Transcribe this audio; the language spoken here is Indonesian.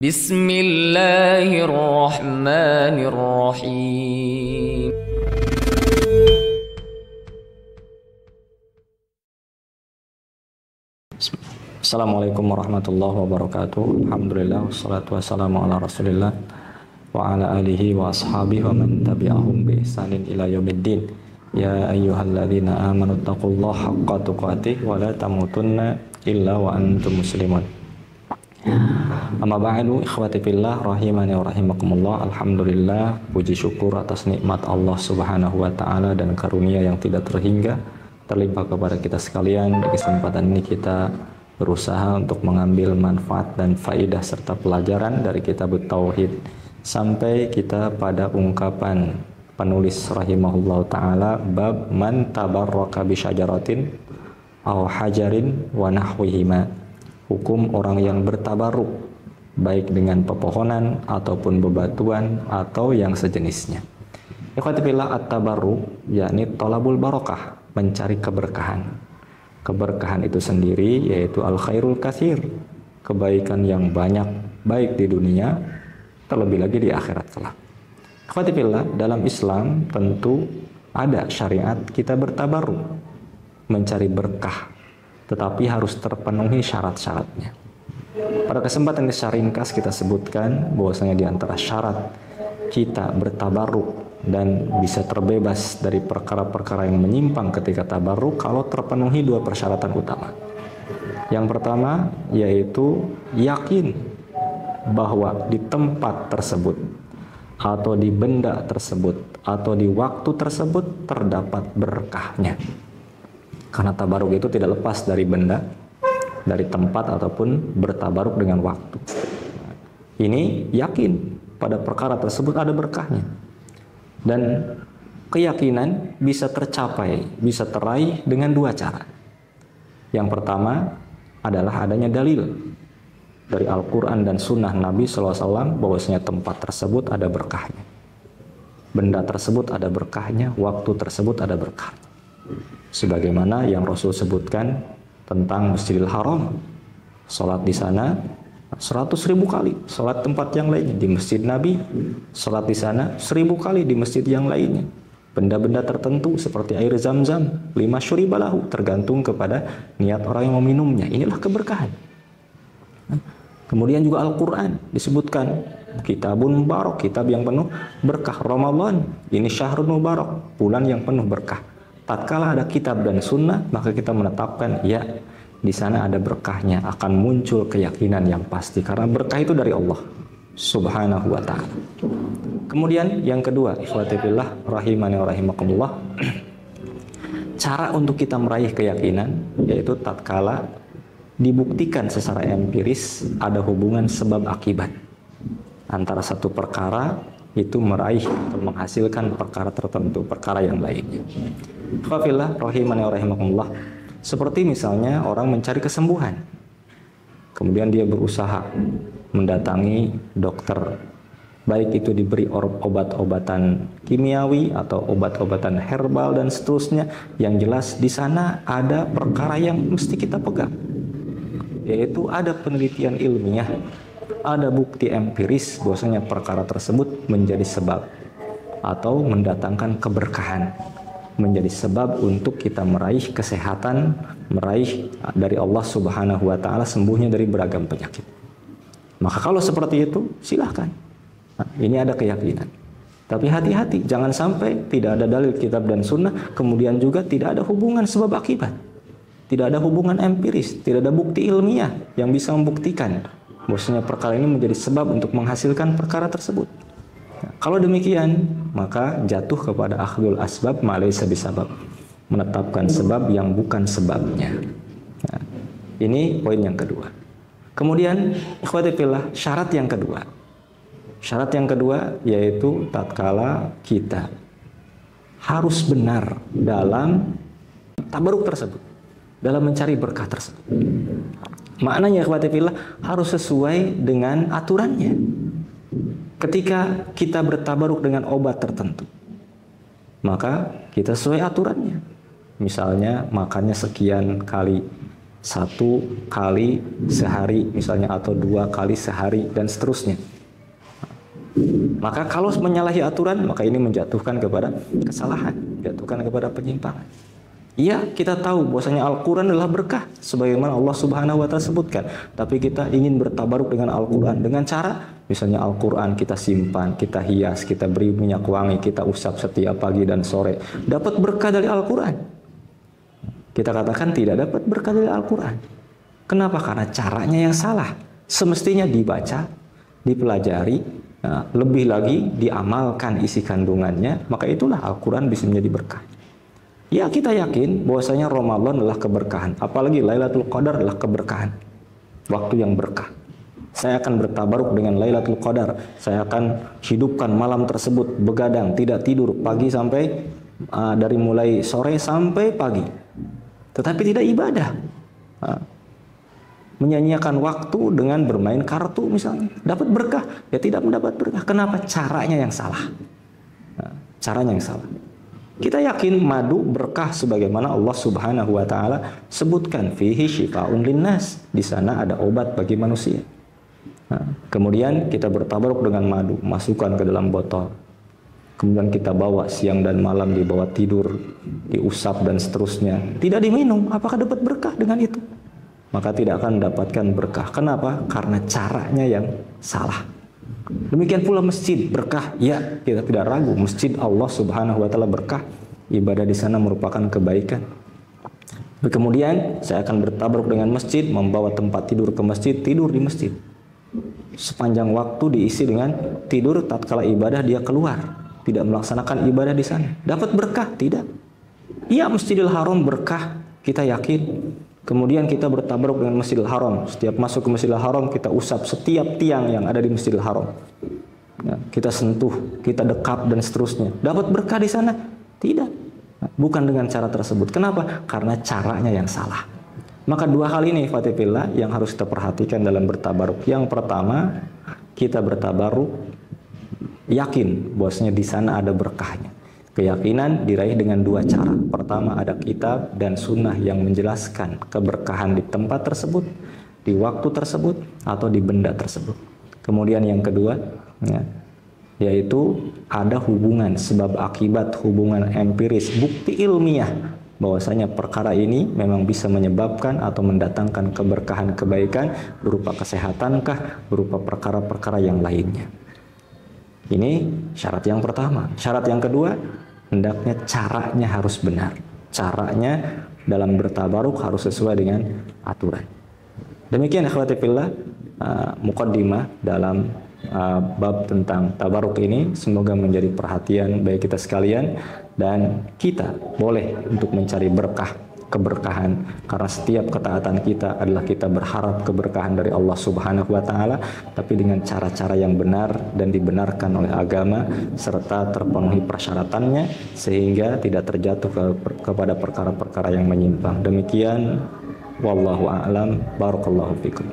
Bismillahirrahmanirrahim. Assalamualaikum warahmatullahi wabarakatuh. Alhamdulillah wassalatu wassalamu ala Rasulillah wa ala alihi wa ashabihi wa man tabi'ahum bi ihsanin ila yaumiddin. Ya ayyuhalladzina amanu taqullaha haqqa tuqatih wa la tamutunna illa wa antum muslimun. Amma ba'du, ikhwati fillah rahimani wa rahimakumullah. Alhamdulillah, puji syukur atas nikmat Allah Subhanahu wa taala dan karunia yang tidak terhingga terlimpah kepada kita sekalian. Di kesempatan ini kita berusaha untuk mengambil manfaat dan faidah serta pelajaran dari kitab Tauhid sampai kita pada ungkapan penulis rahimahullah ta'ala, bab man tabarraka bi syajaratin aw hajarin wa nahwihima, hukum orang yang bertabaruk baik dengan pepohonan ataupun bebatuan atau yang sejenisnya. Ikhwati fillah, at-tabarruk yakni thalabul barakah, mencari keberkahan. Keberkahan itu sendiri yaitu al-khairul katsir, kebaikan yang banyak baik di dunia terlebih lagi di akhirat kelak. Ikhwati fillah, dalam Islam tentu ada syariat kita bertabarruk, mencari berkah, tetapi harus terpenuhi syarat-syaratnya. Pada kesempatan yang secara ringkas kita sebutkan bahwasanya di antara syarat kita bertabarruk dan bisa terbebas dari perkara-perkara yang menyimpang ketika tabarruk kalau terpenuhi dua persyaratan utama. Yang pertama yaitu yakin bahwa di tempat tersebut atau di benda tersebut atau di waktu tersebut terdapat berkahnya. Karena tabaruk itu tidak lepas dari benda, dari tempat ataupun bertabaruk dengan waktu. Ini yakin pada perkara tersebut ada berkahnya. Dan keyakinan bisa tercapai, bisa teraih dengan dua cara. Yang pertama adalah adanya dalil dari Al-Quran dan Sunnah Nabi SAW bahwasanya tempat tersebut ada berkahnya. Benda tersebut ada berkahnya, waktu tersebut ada berkahnya. Sebagaimana yang Rasul sebutkan tentang Masjidil Haram, sholat di sana 100.000 kali sholat tempat yang lainnya. Di Masjid Nabi, sholat di sana 1.000 kali di masjid yang lainnya. Benda-benda tertentu seperti air zam-zam 5 syuribalahu, tergantung kepada niat orang yang meminumnya. Inilah keberkahan. Kemudian juga Al-Quran disebutkan kitabun mubarak, kitab yang penuh berkah. Ramadan ini syahrul mubarak, bulan yang penuh berkah. Tatkala ada kitab dan sunnah, maka kita menetapkan ya di sana ada berkahnya, akan muncul keyakinan yang pasti karena berkah itu dari Allah Subhanahu wa ta'ala. Kemudian yang kedua, ikhwati fillah rahimani wa rahimakumullah, cara untuk kita meraih keyakinan yaitu tatkala dibuktikan secara empiris ada hubungan sebab akibat antara satu perkara itu meraih atau menghasilkan perkara tertentu, perkara yang lainnya. Khafillah rahimani wa rahimakumullah, seperti misalnya orang mencari kesembuhan, kemudian dia berusaha mendatangi dokter, baik itu diberi obat-obatan kimiawi atau obat-obatan herbal dan seterusnya. Yang jelas di sana ada perkara yang mesti kita pegang, yaitu ada penelitian ilmiah, ada bukti empiris bahwasanya perkara tersebut menjadi sebab atau mendatangkan keberkahan, menjadi sebab untuk kita meraih kesehatan, meraih dari Allah Subhanahu wa ta'ala sembuhnya dari beragam penyakit. Maka kalau seperti itu silahkan. Nah, ini ada keyakinan. Tapi hati-hati, jangan sampai tidak ada dalil kitab dan sunnah, kemudian juga tidak ada hubungan sebab akibat, tidak ada hubungan empiris, tidak ada bukti ilmiah yang bisa membuktikan bahwasanya perkara ini menjadi sebab untuk menghasilkan perkara tersebut. Nah, kalau demikian, maka jatuh kepada akhdul asbab ma laysa bisabab, menetapkan sebab yang bukan sebabnya. Nah, ini poin yang kedua. Kemudian ikhwati fillah, syarat yang kedua. Syarat yang kedua yaitu tatkala kita harus benar dalam tabaruk tersebut, dalam mencari berkah tersebut. Maknanya ikhwati fillah harus sesuai dengan aturannya. Ketika kita bertabaruk dengan obat tertentu, maka kita sesuai aturannya. Misalnya makannya sekian kali 1 kali sehari misalnya, atau 2 kali sehari, dan seterusnya. Maka kalau menyalahi aturan, maka ini menjatuhkan kepada kesalahan, menjatuhkan kepada penyimpangan. Iya, kita tahu bahwasanya Al-Quran adalah berkah sebagaimana Allah Subhanahu wa Ta'ala sebutkan. Tapi kita ingin bertabaruk dengan Al-Quran dengan cara misalnya Al-Quran kita simpan, kita hias, kita beri minyak wangi, kita usap setiap pagi dan sore. Dapat berkah dari Al-Quran. Kita katakan tidak dapat berkah dari Al-Quran. Kenapa? Karena caranya yang salah. Semestinya dibaca, dipelajari, lebih lagi diamalkan isi kandungannya, maka itulah Al-Quran bisa menjadi berkah. Ya, kita yakin bahwasanya Ramadan adalah keberkahan, apalagi Lailatul Qadar adalah keberkahan, waktu yang berkah. Saya akan bertabaruk dengan Lailatul Qadar. Saya akan hidupkan malam tersebut, begadang, tidak tidur pagi sampai dari mulai sore sampai pagi, tetapi tidak ibadah. Menyanyiakan waktu dengan bermain kartu misalnya, dapat berkah? Ya tidak mendapat berkah. Kenapa? Caranya yang salah. Caranya yang salah. Kita yakin madu berkah sebagaimana Allah Subhanahu wa Ta'ala sebutkan, fihi syifa'un linnas, di sana ada obat bagi manusia. Kemudian kita bertabaruk dengan madu, masukkan ke dalam botol. Kemudian kita bawa siang dan malam, dibawa tidur, diusap dan seterusnya. Tidak diminum, apakah dapat berkah dengan itu? Maka tidak akan mendapatkan berkah. Kenapa? Karena caranya yang salah. Demikian pula masjid berkah. Ya, kita tidak ragu, masjid Allah Subhanahu wa Ta'ala berkah. Ibadah di sana merupakan kebaikan. Kemudian saya akan bertabaruk dengan masjid, membawa tempat tidur ke masjid, tidur di masjid. Sepanjang waktu diisi dengan tidur, tatkala ibadah dia keluar, tidak melaksanakan ibadah di sana. Dapat berkah? Tidak. Iya, Masjidil Haram berkah, kita yakin. Kemudian kita bertabaruk dengan Masjidil Haram. Setiap masuk ke Masjidil Haram, kita usap setiap tiang yang ada di Masjidil Haram. Ya, kita sentuh, kita dekap dan seterusnya. Dapat berkah di sana? Tidak. Bukan dengan cara tersebut. Kenapa? Karena caranya yang salah. Maka dua hal ini, Fatihillah, yang harus kita perhatikan dalam bertabaruk. Yang pertama, kita bertabaruk yakin bahwasanya di sana ada berkahnya. Keyakinan diraih dengan dua cara. Pertama, ada kitab dan sunnah yang menjelaskan keberkahan di tempat tersebut, di waktu tersebut, atau di benda tersebut. Kemudian yang kedua, yaitu ada hubungan sebab akibat, hubungan empiris, bukti ilmiah bahwasanya perkara ini memang bisa menyebabkan atau mendatangkan keberkahan, kebaikan berupa kesehatankah, berupa perkara-perkara yang lainnya. Ini syarat yang pertama. Syarat yang kedua, hendaknya caranya harus benar. Caranya dalam bertabaruk harus sesuai dengan aturan. Demikian ikhwati fillah, muqaddimah dalam bab tentang tabaruk ini. Semoga menjadi perhatian bagi kita sekalian, dan kita boleh untuk mencari berkah, keberkahan, karena setiap ketaatan kita adalah kita berharap keberkahan dari Allah Subhanahu wa Ta'ala, tapi dengan cara-cara yang benar dan dibenarkan oleh agama serta terpenuhi persyaratannya sehingga tidak terjatuh kepada perkara-perkara yang menyimpang. Demikian, wallahu a'lam, barakallahu fikum.